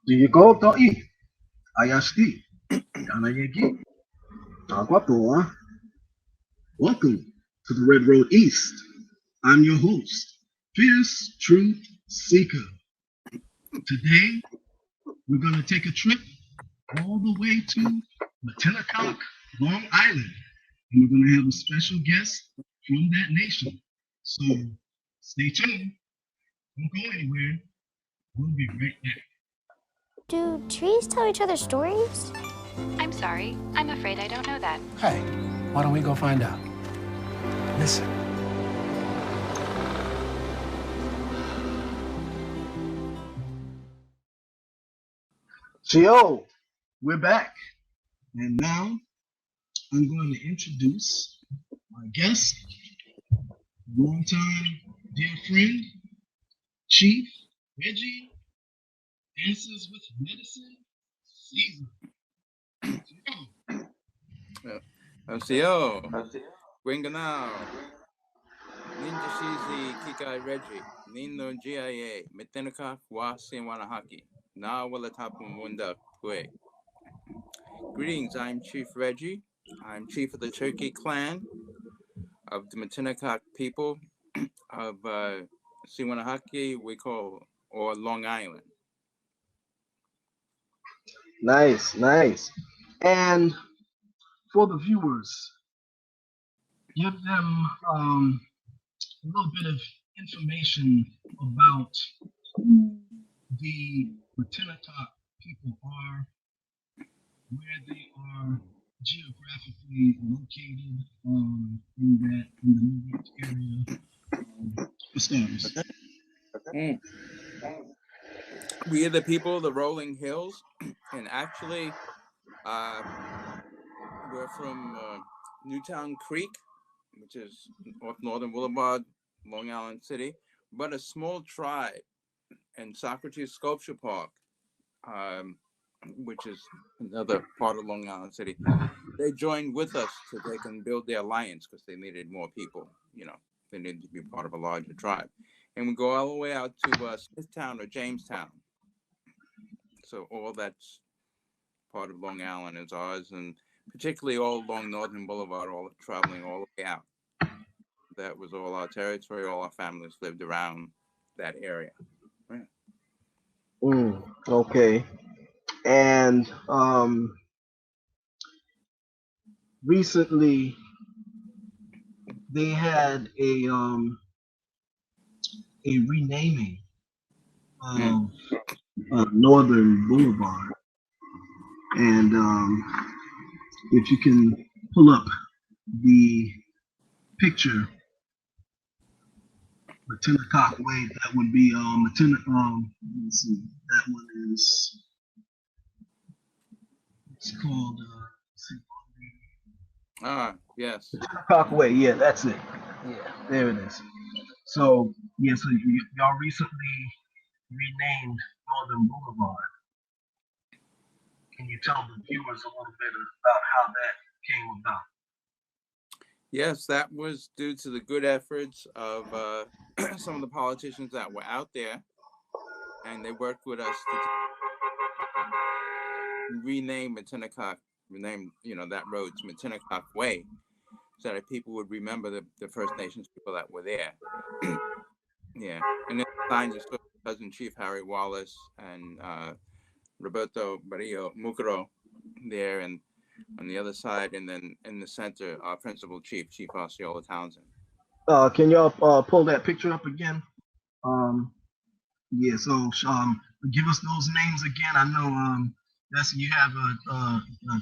Digoto'i, Ayashti, Yanayegi, Agwatoa. Welcome to the Red Road East. I'm your host, Fierce Truth Seeker. Today, we're going to take a trip all the way to Matinecock, Long Island, and we're going to have a special guest from that nation. So stay tuned. Don't go anywhere. We'll be right back. Do trees tell each other stories? I'm sorry. I'm afraid I don't know that. Hey, why don't we go find out? Listen. So, we're back. And now I'm going to introduce my guest, longtime dear friend, Chief Reggie Dances with Medicine Caesar. Osio, Winganao, Ninja Shizi Kikai Reggie, Nino GIA, Matinecock, Wasi Wanahaki, Na Walatapu Munda Pue. Greetings, I'm Chief Reggie. I'm Chief of the Turkey Clan of the Matinecock people of Siwanahaki, we call, or Long Island. Nice, nice. And for the viewers, give them a little bit of information about who the Matinecock people are, where they are geographically located in the New York area. For starters. We are the people of the rolling hills, and actually we're from Newtown Creek, which is off Northern Boulevard, Long Island City, but a small tribe in Socrates Sculpture Park, which is another part of Long Island City. They joined with us so they can build their alliance because they needed more people, they needed to be part of a larger tribe. And we go all the way out to Smithtown or Jamestown. So all that's part of Long Island is ours, and particularly all along Northern Boulevard, all traveling all the way out. That was all our territory. All our families lived around that area. Yeah. Okay. And recently they had a renaming of Northern Boulevard, and if you can pull up the picture, Matinecock Way, that would be let me see, that one is, it's called yes, Matinecock Way. Yeah, that's it. Yeah, there it is. So yeah, so y'all recently renamed Northern Boulevard. Can you tell the viewers a little bit about how that came about? Yes, that was due to the good efforts of some of the politicians that were out there, and they worked with us to rename Matinecock, that road to Matinecock Way, so that people would remember the First Nations people that were there. Yeah, and then signs of cousin Chief Harry Wallace and Roberto Barrio Mucaro there, and on the other side, and then in the center, our principal chief, Chief Osceola Townsend. Can y'all pull that picture up again? Yeah. So give us those names again. I know that's you have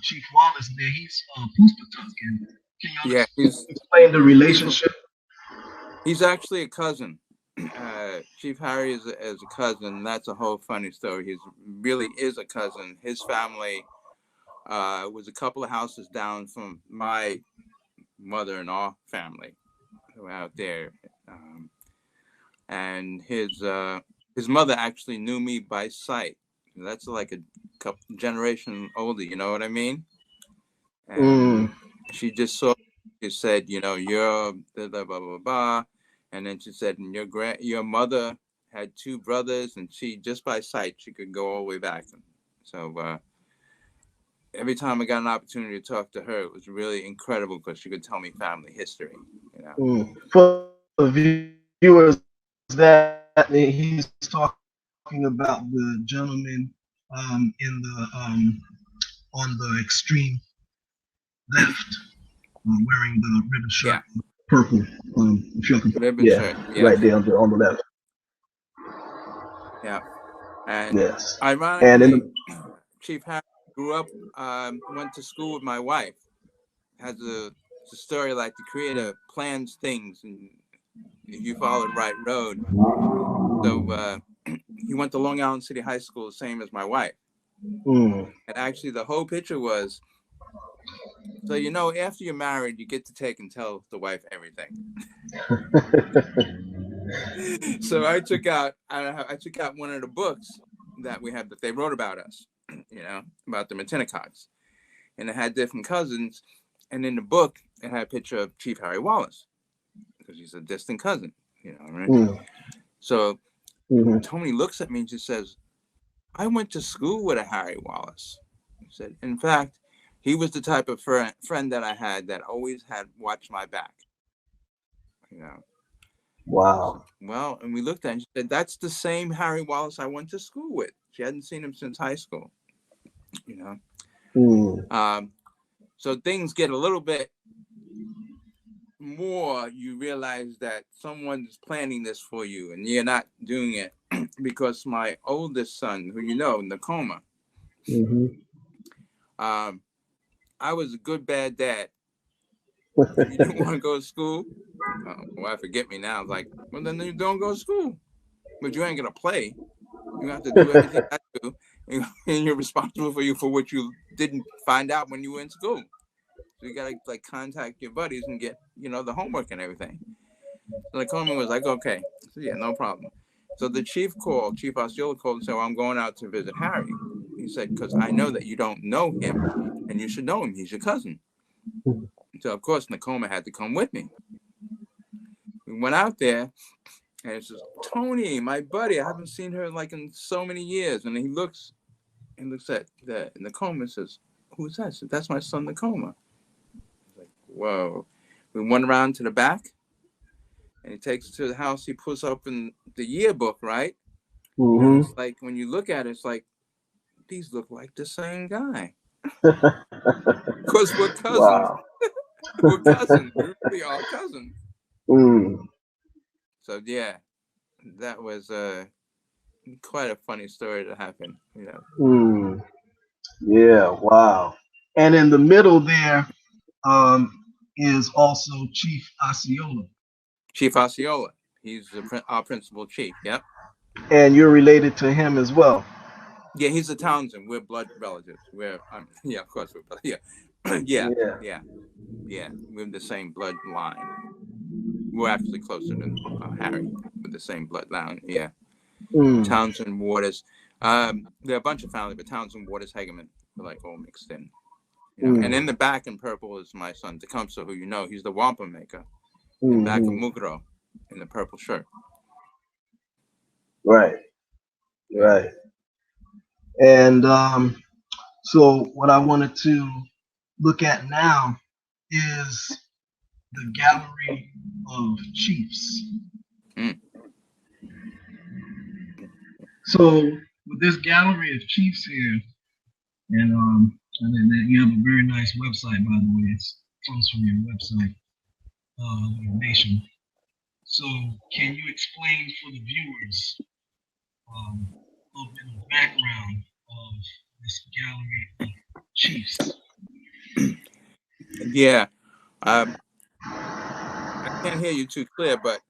Chief Wallace there. He's Puspatuck. Can y'all explain the relationship? He's actually a cousin. Chief Harry is a cousin. That's a whole funny story. He really is a cousin. His family was a couple of houses down from my mother and our family who were out there, and his mother actually knew me by sight. That's like a couple generation older. You know what I mean? And she just saw. She said, "You're blah blah blah blah," and then she said, "And your mother had two brothers, and she, just by sight, she could go all the way back. So every time I got an opportunity to talk to her, it was really incredible because she could tell me family history. You know. For the viewers, that he's talking about the gentleman in the on the extreme left, wearing the ribbon shirt, Yeah. purple. If you can, Ribbon shirt. Yeah. right there on the left. Yeah. And Yes. ironically, And in the, Chief Harry grew up, went to school with my wife. Has it's a story like the creator plans things, and if you follow the right road. So he went to Long Island City High School, the same as my wife. And actually, the whole picture was, so after you're married, you get to take and tell the wife everything. So I took out one of the books that we had that they wrote about us, about the Matinecocks, and it had different cousins. And in the book, it had a picture of Chief Harry Wallace because he's a distant cousin, right? So Tony looks at me and just says, "I went to school with a Harry Wallace." He said, "In fact, he was the type of friend that I had that always had watched my back." Wow. Well, and we looked at it and she said, "That's the same Harry Wallace I went to school with." She hadn't seen him since high school, So things get a little bit more. You realize that someone's planning this for you and you're not doing it. Because my oldest son, who Nakoma, I was a good, bad dad. If you didn't want to go to school, my wife forget me now. I was like, well, then you don't go to school. But you ain't going to play. You have to do everything I do. And you're responsible for what you didn't find out when you were in school. So you got to contact your buddies and get, the homework and everything. So Nakoma was like, okay. So, yeah, no problem. So the Chief Osceola called and said, well, I'm going out to visit Harry. He said, because I know that you don't know him and you should know him. He's your cousin. So, of course, Nakoma had to come with me. We went out there and it says, Tony, my buddy, I haven't seen her in so many years. And he looks at Nakoma and says, who's that? I said, that's my son, Nakoma. Like, whoa. We went around to the back and he takes us to the house. He puts up in the yearbook, right? And it's like, when you look at it, it's like, these look like the same guy. Because we're cousins. Wow. We're cousins. We really are cousins. So, yeah, that was quite a funny story to happen. Yeah, wow. And in the middle there is also Chief Osceola. Chief Osceola. He's our principal chief. Yep. And you're related to him as well. Yeah, he's a Townsend. We're blood relatives. Yeah, of course we're blood. Yeah. Yeah. We're the same bloodline. We're actually closer than Harry with the same bloodline. Yeah. Townsend, Waters. There are a bunch of family, but Townsend, Waters, Hageman are all mixed in. And in the back in purple is my son Tecumseh, who he's the wampum maker. In back of Mugro in the purple shirt. Right. And so what I wanted to look at now is the gallery of chiefs. So with this gallery of chiefs here, and then you have a very nice website, by the way. It comes from your website, your nation. So can you explain for the viewers a little bit of background of this gallery of chiefs? Yeah. I can't hear you too clear, but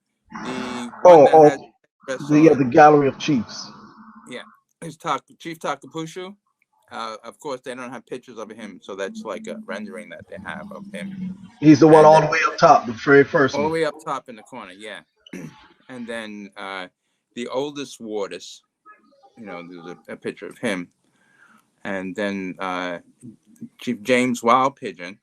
the one the gallery of chiefs. Yeah, it's Chief Takapushu. Of course, they don't have pictures of him, so that's like a rendering that they have of him. He's the one all the way up top, the very first one. All the way up top in the corner, yeah. And then the oldest Waters, there's a picture of him. And then Chief James Wild Pigeon.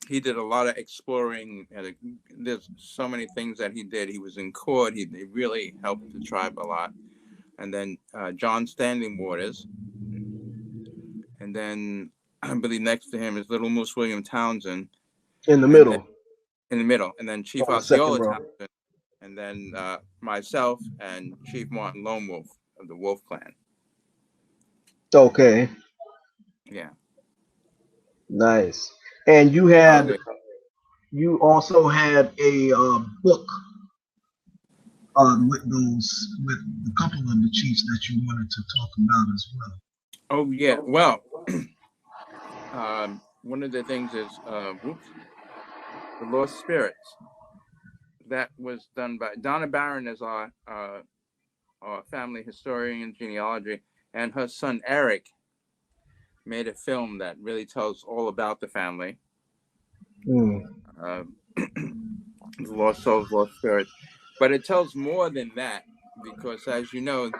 he did a lot of exploring. And there's so many things that he did. He was in court. He really helped the tribe a lot. And then John Standing Waters. And then I believe next to him is Little Moose William Townsend. In the And then middle. in the middle. And then Chief On the second Osceola row. Townsend. And then myself and Chief Martin Lone Wolf of the Wolf Clan. Okay. Yeah. Nice. And you also had a book with a couple of the chiefs that you wanted to talk about as well. Oh yeah. Well, one of the things is the Lost Spirits. That was done by Donna Barron, is our family historian, genealogy, and her son Eric made a film that really tells all about the family. The Lost Souls, Lost Spirits. But it tells more than that, because as you know,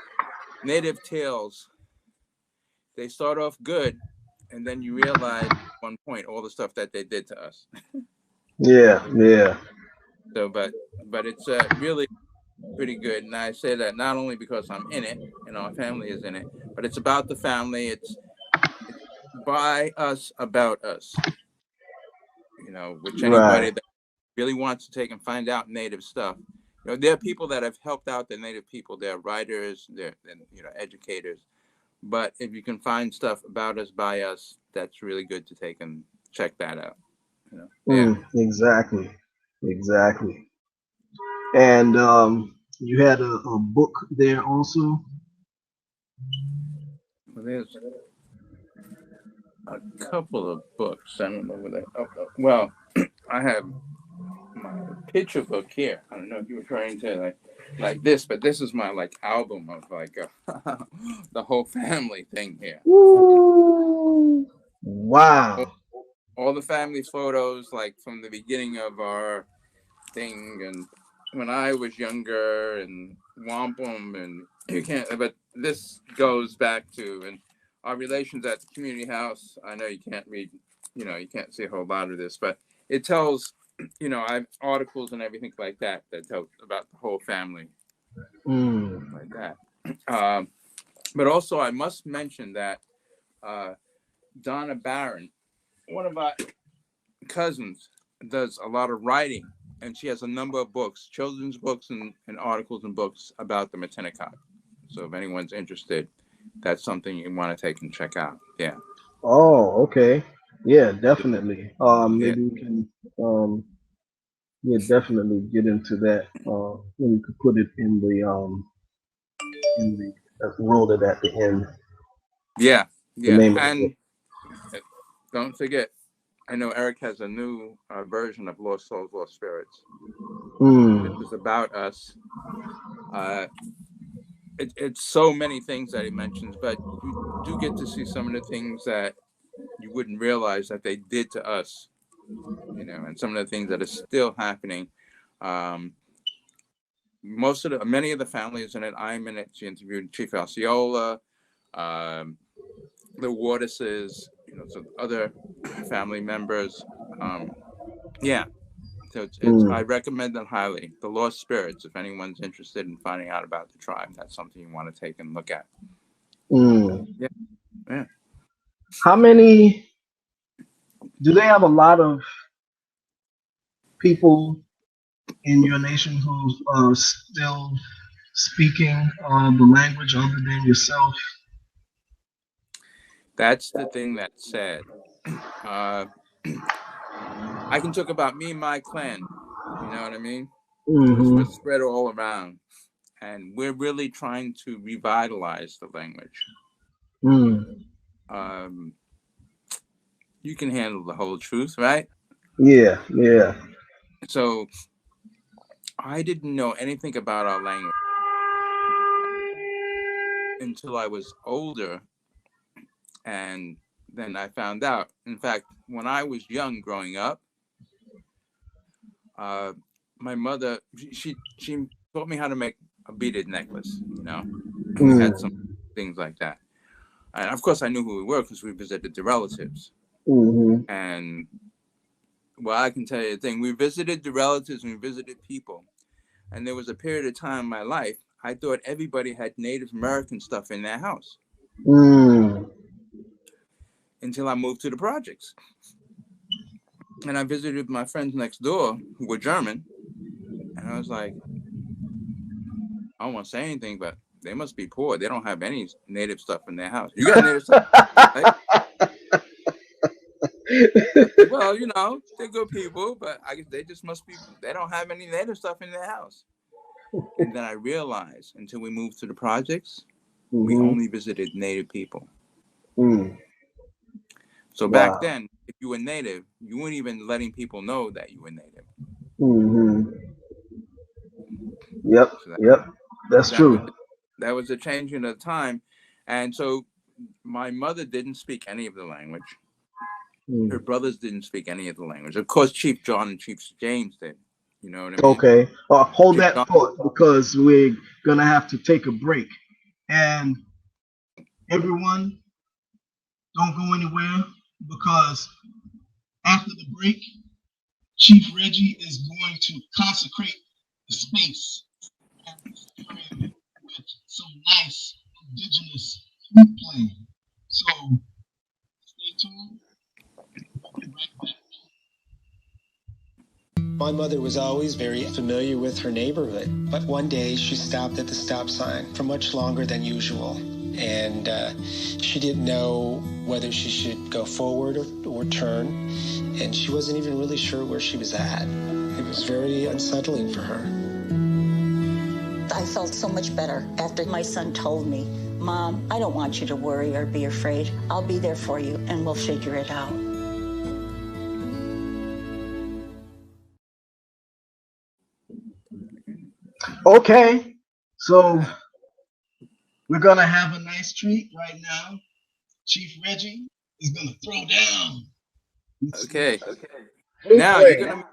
Native tales, they start off good, and then you realize at one point all the stuff that they did to us. Yeah. So, but it's really pretty good, and I say that not only because I'm in it and our family is in it, but it's about the family. It's by us, about us. You know, which anybody that really wants to take and find out Native stuff. You know, there are people that have helped out the Native people. They're writers, they're educators. But if you can find stuff about us, by us, that's really good to take and check that out. You know? Exactly. And you had a book there also. Well, there's a couple of books. I don't know where well, I have my picture book here. I don't know if you were trying to like this, but this is my album of the whole family thing here. Woo! Wow. All the family photos, from the beginning of our thing, and when I was younger, and wampum, and you can't. But this goes back to and our relations at the community house. I know you can't read, you can't see a whole lot of this, but it tells. I have articles and everything like that tell about the whole family, like that. But also, I must mention that Donna Barron, one of our cousins, does a lot of writing, and she has a number of books, children's books and articles and books about the Matinecock. So if anyone's interested, that's something you want to take and check out. Yeah. Oh, okay. Yeah, definitely. Maybe we can definitely get into that. We could put it in the roll it at the end. Yeah. And don't forget, I know Eric has a new version of Lost Souls, Lost Spirits. This is about us. It's so many things that he mentions, but you do get to see some of the things that you wouldn't realize that they did to us, and some of the things that are still happening. Many of the families in it, I'm in it. She interviewed Chief Osceola, the Waterses, some other family members. So it's I recommend them highly. The Lost Spirits, if anyone's interested in finding out about the tribe, that's something you want to take and look at. Yeah. How many? Do they have a lot of people in your nation who are still speaking the language other than yourself? That's the thing that's sad. I can talk about me and my clan. You know what I mean? We're spread all around, and we're really trying to revitalize the language. You can handle the whole truth, right? Yeah. So I didn't know anything about our language until I was older, and then I found out. In fact, when I was young, growing up, my mother, she taught me how to make a beaded necklace, we had some things like that. And of course I knew who we were because we visited the relatives. And Well, I can tell you the thing. We visited the relatives and we visited people. And there was a period of time in my life, I thought everybody had Native American stuff in their house Mm. until I moved to the projects. And I visited my friends next door who were German. And I was like, I don't want to say anything, but they must be poor. They don't have any Native stuff in their house. You got Native stuff, right? I said, well, they're good people, but I guess they just must be, they don't have any Native stuff in their house. And then I realized until we moved to the projects, we Mm-hmm. only visited Native people. Mm. So back Wow. then, if you were Native, you weren't even letting people know that you were Native. Mm-hmm. Yep. So Yep. That's that was true. that was a changing of the time. And so my mother didn't speak any of the language. Her Mm. brothers didn't speak any of the language. Of course, Chief John and Chief James did. You know what I mean? Okay. Hold Chief that John. thought because we're gonna have to take a break. And everyone, don't go anywhere because after the break, Chief Reggie is going to consecrate the space and with some nice indigenous flute playing. So stay tuned. We'll be right back. My mother was always very familiar with her neighborhood, but one day she stopped at the stop sign for much longer than usual, and she didn't know whether she should go forward or turn, and she wasn't even really sure where she was at. It was very unsettling for her. I felt so much better after my son told me, Mom, I don't want you to worry or be afraid. I'll be there for you, and we'll figure it out. Okay, so we're gonna have a nice treat right now. Chief Reggie is gonna throw down. Okay. Flute Now you're playing. gonna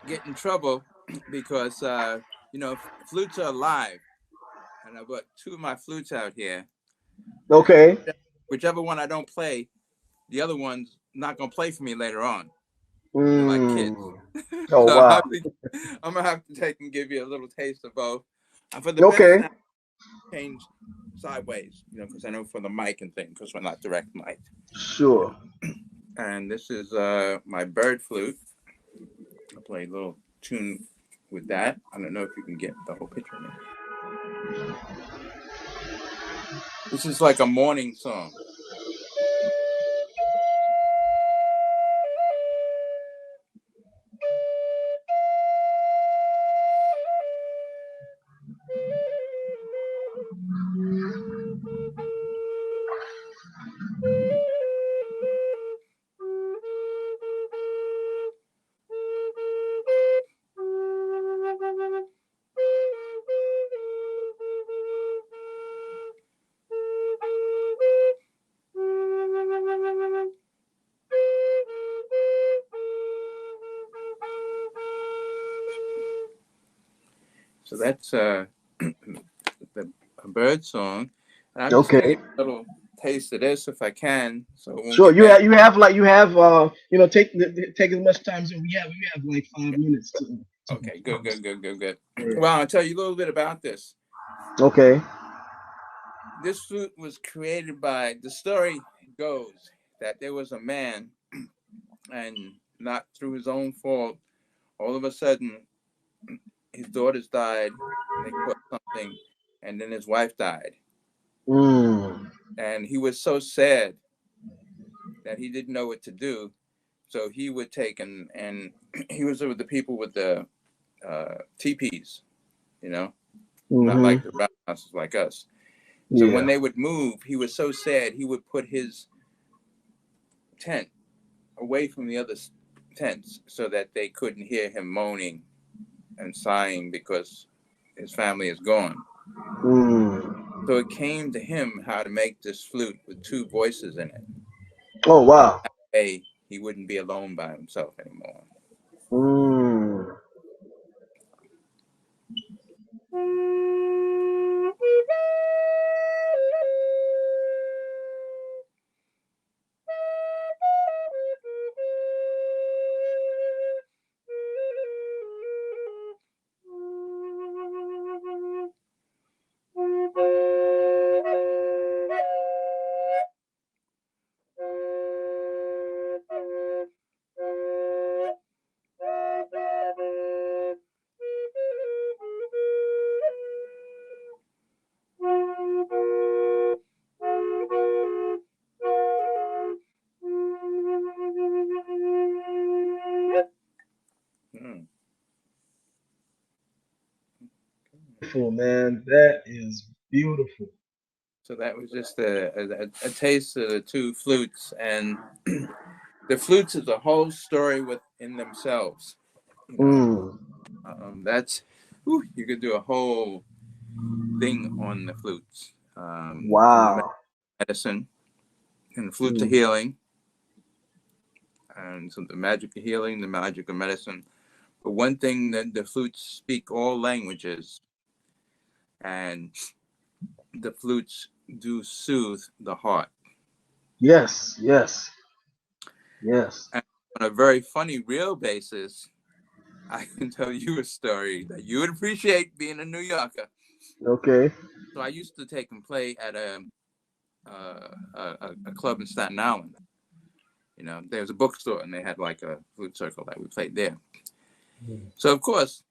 get in trouble because flutes are alive, and I brought two of my flutes out here. And Okay. whichever one I don't play, the other one's not gonna play for me later on. They're like kids. Mm. Oh So wow. I'm gonna have to take and give you a little taste of both. And for the better Okay. sound, change sideways, because I know for the mic and thing, because we're not direct mic. Sure. And this is my bird flute. I'll play a little tune with that. I don't know if you can get the whole picture in it. This is like a morning song. So that's a bird song. And I'm just going to Okay. give you a little taste of this if I can, so it won't Sure. get You bad. have take as much time as we have. We have like 5 minutes to Okay, good. Yeah. Well, I'll tell you a little bit about this. Okay. This flute was created by, the story goes that there was a man, and not through his own fault, all of a sudden, his daughters died, and they caught something, and then his wife died. Mm. And he was so sad that he didn't know what to do. So he would take and he was with the people with the teepees, not Mm-hmm. like the roundhouses like us. So when Yeah. they would move, he was so sad, he would put his tent away from the other tents so that they couldn't hear him moaning and sighing because his family is gone. Mm. So it came to him how to make this flute with two voices in it. Oh So wow. that way he wouldn't be alone by himself anymore. Mm. beautiful, man. That is beautiful. So that was just a taste of the two flutes, and the flutes is a whole story within themselves. You know, Mm. that's you could do a whole thing on the flutes, and the Wow. medicine, and the flutes of Mm. healing, and so the magic of healing, the magic of medicine. But one thing that the flutes speak all languages, and the flutes do soothe the heart. Yes, yes, yes. And on a very funny, real basis, I can tell you a story that you would appreciate being a New Yorker. Okay. So I used to take and play at a club in Staten Island. You know, there was a bookstore and they had like a flute circle that we played there. So of course,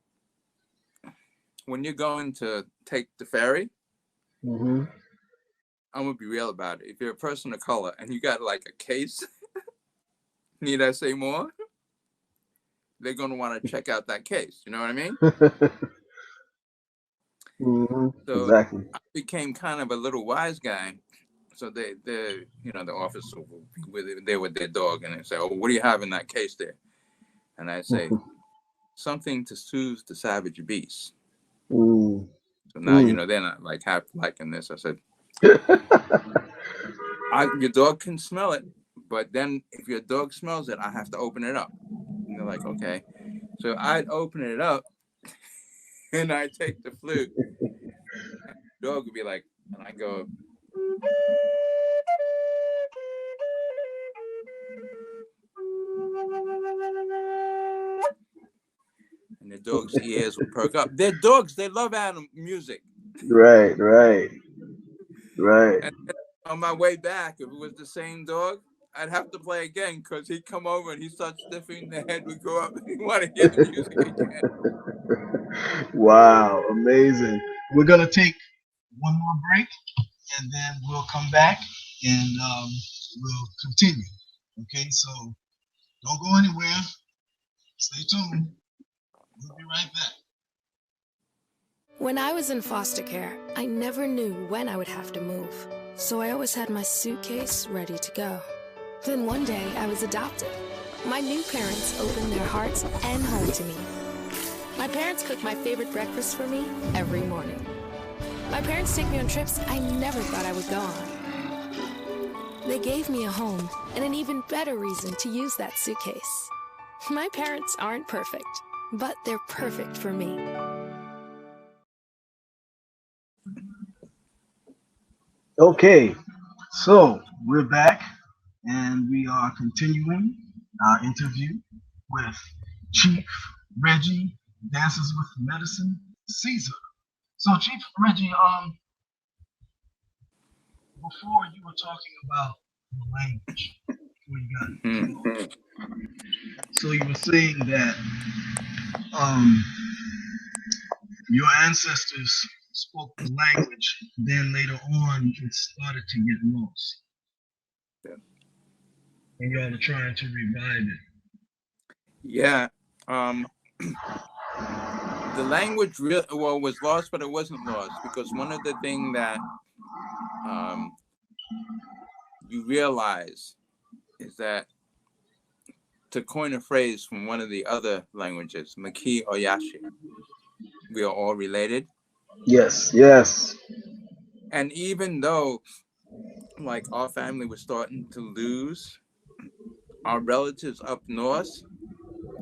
when you're going to take the ferry, Mm-hmm. I'm gonna be real about it. If you're a person of color and you got like a case, need I say more? They're gonna want to check out that case. You know what I mean? Mm-hmm. So Exactly. I became kind of a little wise guy. So the officer will be there with their dog, and they say, "Oh, what do you have in that case there?" And I say, "Something to soothe the savage beast." Mm. So now Mm. they're not like half liking this. I said, your dog can smell it, but then if your dog smells it, I have to open it up. And they're like, "Okay." So I'd open it up, and I take the flute, and the dog would be like, and I go, and the dog's ears will perk up. They're dogs. They love animal music. Right, right, right. And on my way back, if it was the same dog, I'd have to play again because he'd come over and he'd start sniffing. The head would go up. He want to hear the music again. Wow, amazing. We're gonna take one more break, and then we'll come back and we'll continue. Okay, so don't go anywhere. Stay tuned. We'll be right back. When I was in foster care, I never knew when I would have to move, so I always had my suitcase ready to go. Then one day, I was adopted. My new parents opened their hearts and home to me. My parents cook my favorite breakfast for me every morning. My parents take me on trips I never thought I would go on. They gave me a home and an even better reason to use that suitcase. My parents aren't perfect, but they're perfect for me. Okay, so we're back, and we are continuing our interview with Chief Reggie, Dances with Medicine, Caesar. So, Chief Reggie, before you were talking about the language, before you got so you were saying that your ancestors spoke the language, then later on it started to get lost, and y'all are trying to revive it. Yeah. The language was lost, but it wasn't lost because one of the things that you realize is that, to coin a phrase from one of the other languages, Maki or Yashi, we are all related. Yes, yes. And even though, like, our family was starting to lose our relatives up north,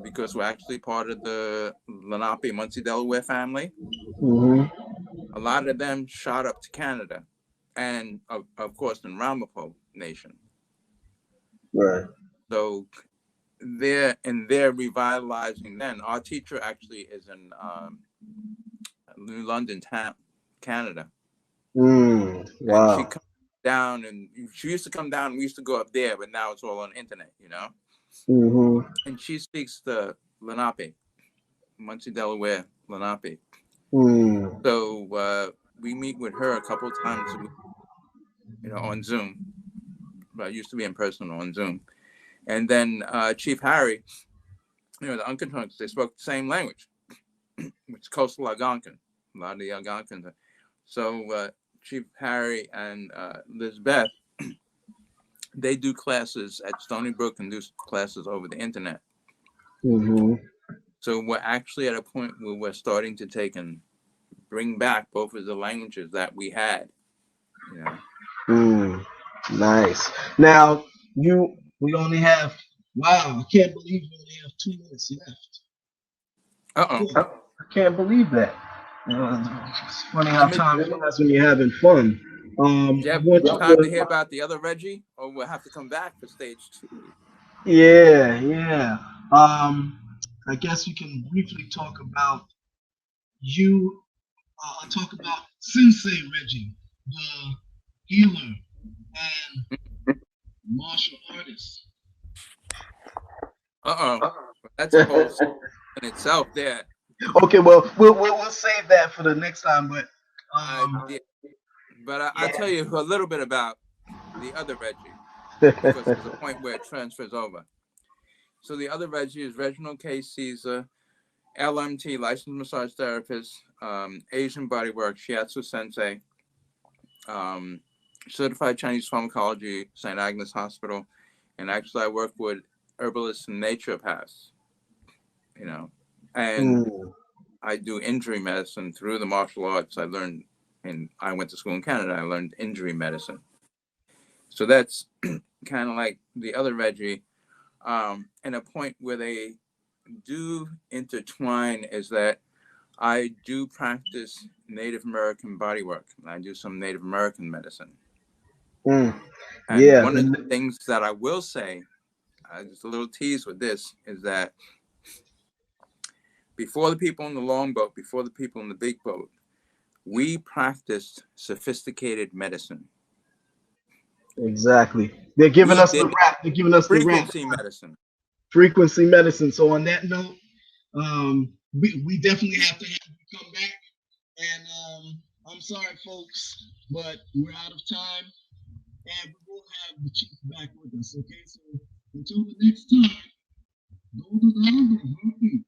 because we're actually part of the Lenape, Muncie, Delaware family, Mm-hmm. a lot of them shot up to Canada, and of course in Ramapo Nation. Right. So they're revitalizing. Then our teacher actually is in New London, Canada. And she Wow. comes down, and she used to come down. We used to go up there, but now it's all on internet, Mm-hmm. And she speaks the Lenape, Muncie, Delaware, Lenape. Mm. So we meet with her a couple of times a week, on Zoom. But I used to be in person on Zoom. And then Chief Harry, the Uncontunks, they spoke the same language, which is Coastal Algonquin. A lot of the Algonquins. So Chief Harry and Lizbeth, they do classes at Stony Brook and do classes over the internet. Mm-hmm. So we're actually at a point where we're starting to take and bring back both of the languages that we had. You know. Nice. Now we only have, wow, I can't believe we only have 2 minutes left. Uh-oh. I can't believe that. It's funny how time flies when you're having fun. Jeff, time to hear about the other Reggie, or we'll have to come back for stage 2. Yeah. I guess we can briefly talk about you. Talk about Sensei Reggie, the healer and martial artist. That's a whole in itself there. Okay, well, we'll save that for the next time. But I'll tell you a little bit about the other Reggie, because there's a point where it transfers over. So the other Reggie is Reginald K. Caesar, LMT, licensed massage therapist, Asian bodywork, shiatsu sensei, certified Chinese pharmacology, St. Agnes Hospital, and actually I work with herbalists and naturopaths, you know, and I do injury medicine through the martial arts. I learned, and I went to school in Canada, I learned injury medicine. So that's kind of like the other Reggie, and a point where they do intertwine is that I do practice Native American bodywork. I do some Native American medicine. And one of the things that I will say, just a little tease with this, is that before the people in the longboat, before the people in the big boat, we practiced sophisticated medicine. Exactly. They're giving us the rap. They're giving us the rap. Frequency medicine. Frequency medicine. So on that note, we definitely have to have you come back. And I'm sorry, folks, but we're out of time. And we will have the chief back with us. Okay, so until the next time, go to the